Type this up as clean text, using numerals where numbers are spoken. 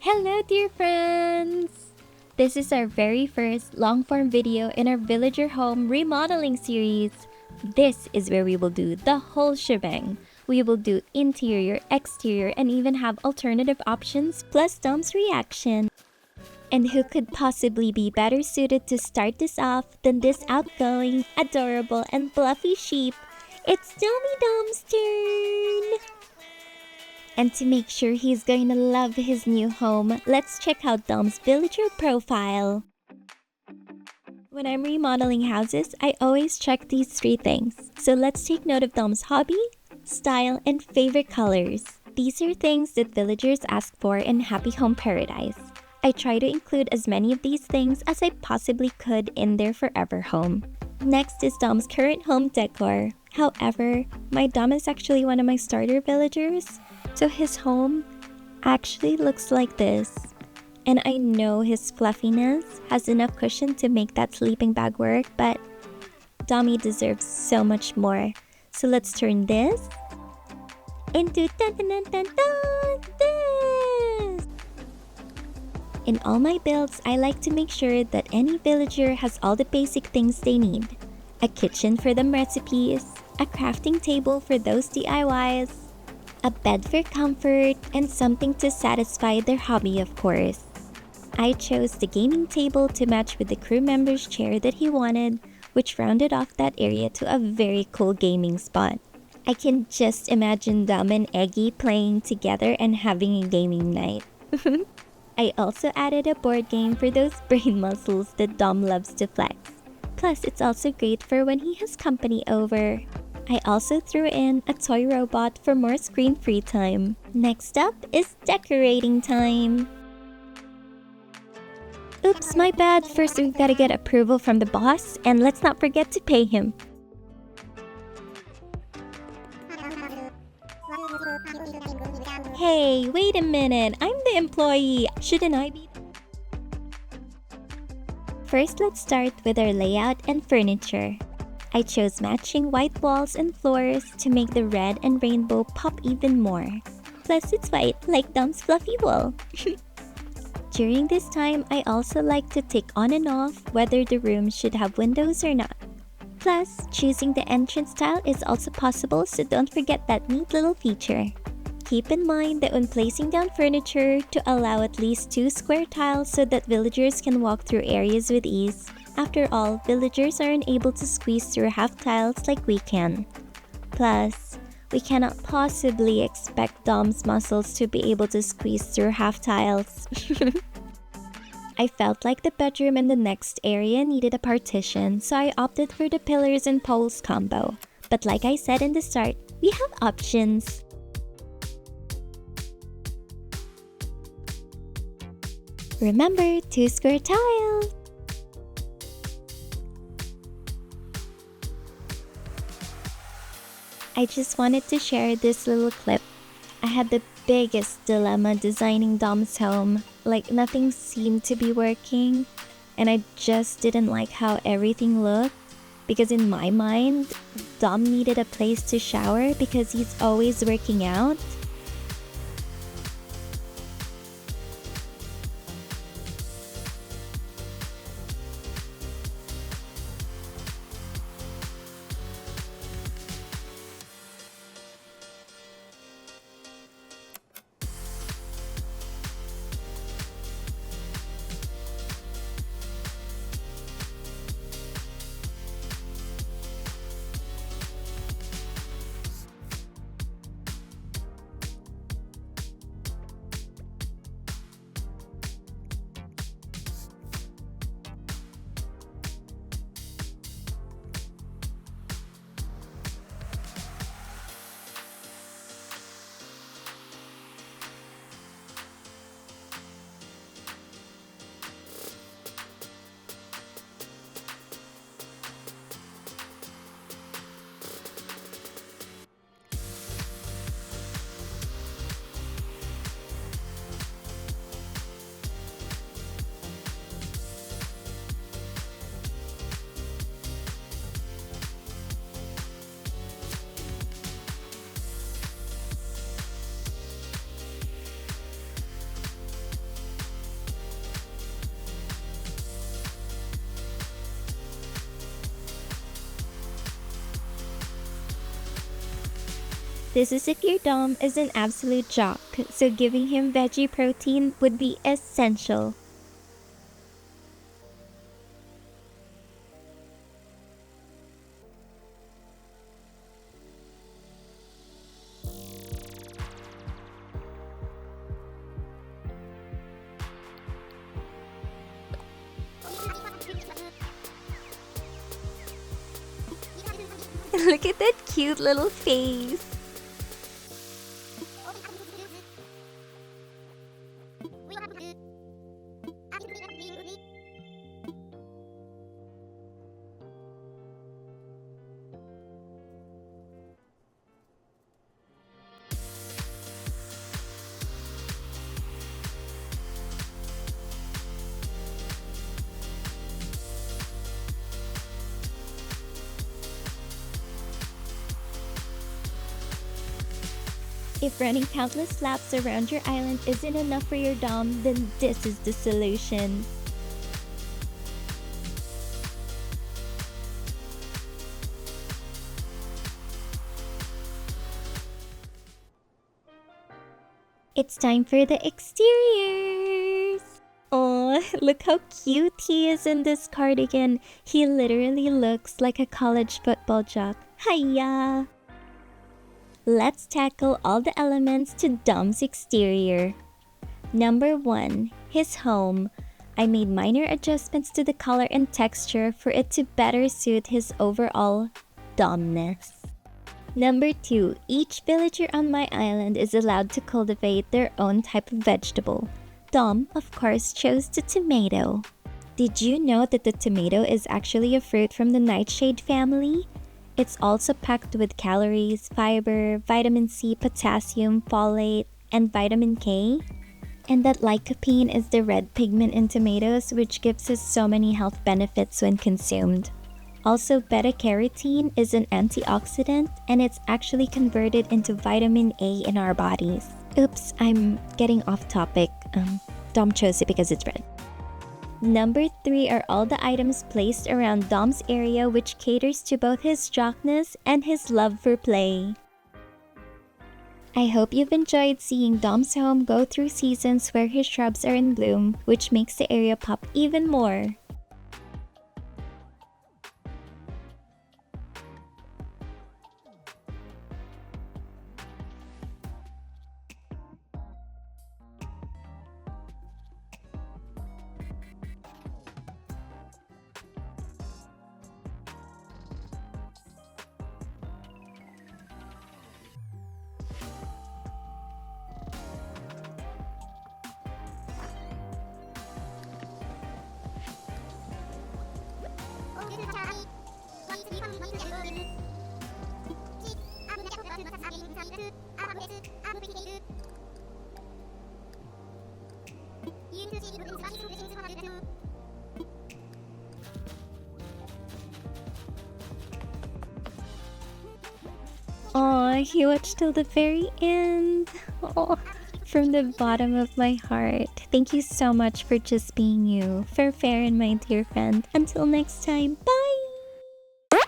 Hello dear friends! This is our very first long-form video in our villager home remodeling series. This is where we will do the whole shebang. We will do interior, exterior, and even have alternative options plus Dom's reaction. And who could possibly be better suited to start this off than this outgoing, adorable, and fluffy sheep? It's Dommy Dom's turn! And to make sure he's going to love his new home, let's check out Dom's villager profile. When I'm remodeling houses, I always check these three things. So let's take note of Dom's hobby, style, and favorite colors. These are things that villagers ask for in Happy Home Paradise. I try to include as many of these things as I possibly could in their forever home. Next is Dom's current home decor. However, my Dom is actually one of my starter villagers, so his home actually looks like this. And I know his fluffiness has enough cushion to make that sleeping bag work, but Dommy deserves so much more. So let's turn this into this! In all my builds, I like to make sure that any villager has all the basic things they need. A kitchen for them recipes, a crafting table for those DIYs, a bed for comfort, and something to satisfy their hobby, of course. I chose the gaming table to match with the crew member's chair that he wanted, which rounded off that area to a very cool gaming spot. I can just imagine Dom and Eggy playing together and having a gaming night. I also added a board game for those brain muscles that Dom loves to flex. Plus, it's also great for when he has company over. I also threw in a toy robot for more screen-free time. Next up is decorating time. Oops, my bad. First, we've got to get approval from the boss, and let's not forget to pay him. Hey, wait a minute. I'm the employee. Shouldn't I be? First, let's start with our layout and furniture. I chose matching white walls and floors to make the red and rainbow pop even more. Plus, it's white, like Dom's fluffy wool. During this time, I also like to tick on and off whether the room should have windows or not. Plus, choosing the entrance style is also possible, so don't forget that neat little feature. Keep in mind that when placing down furniture, to allow at least 2 square tiles so that villagers can walk through areas with ease. After all, villagers aren't able to squeeze through half tiles like we can. Plus, we cannot possibly expect Dom's muscles to be able to squeeze through half tiles. I felt like the bedroom and the next area needed a partition, so I opted for the pillars and poles combo. But like I said in the start, we have options. Remember, 2 square tiles! I just wanted to share this little clip. I had the biggest dilemma designing Dom's home. Like, nothing seemed to be working, and I just didn't like how everything looked. Because in my mind, Dom needed a place to shower because he's always working out. This is if your Dom is an absolute jock, so giving him veggie protein would be essential. Look at that cute little face. If running countless laps around your island isn't enough for your Dom, then this is the solution. It's time for the exteriors! Oh, look how cute he is in this cardigan. He literally looks like a college football jock. Hiya! Let's tackle all the elements to Dom's exterior. Number 1. His home. I made minor adjustments to the color and texture for it to better suit his overall Domness. Number 2. Each villager on my island is allowed to cultivate their own type of vegetable. Dom, of course, chose the tomato. Did you know that the tomato is actually a fruit from the nightshade family? It's also packed with calories, fiber, vitamin C, potassium, folate, and vitamin K. And that lycopene is the red pigment in tomatoes, which gives us so many health benefits when consumed. Also, beta-carotene is an antioxidant, and it's actually converted into vitamin A in our bodies. Oops, I'm getting off topic. Dom chose it because it's red. Number 3 are all the items placed around Dom's area, which caters to both his jockness and his love for play. I hope you've enjoyed seeing Dom's home go through seasons where his shrubs are in bloom, which makes the area pop even more. Aw, he watched till the very end. Aw, from the bottom of my heart. Thank you so much for just being you. Fair and my dear friend. Until next time, bye!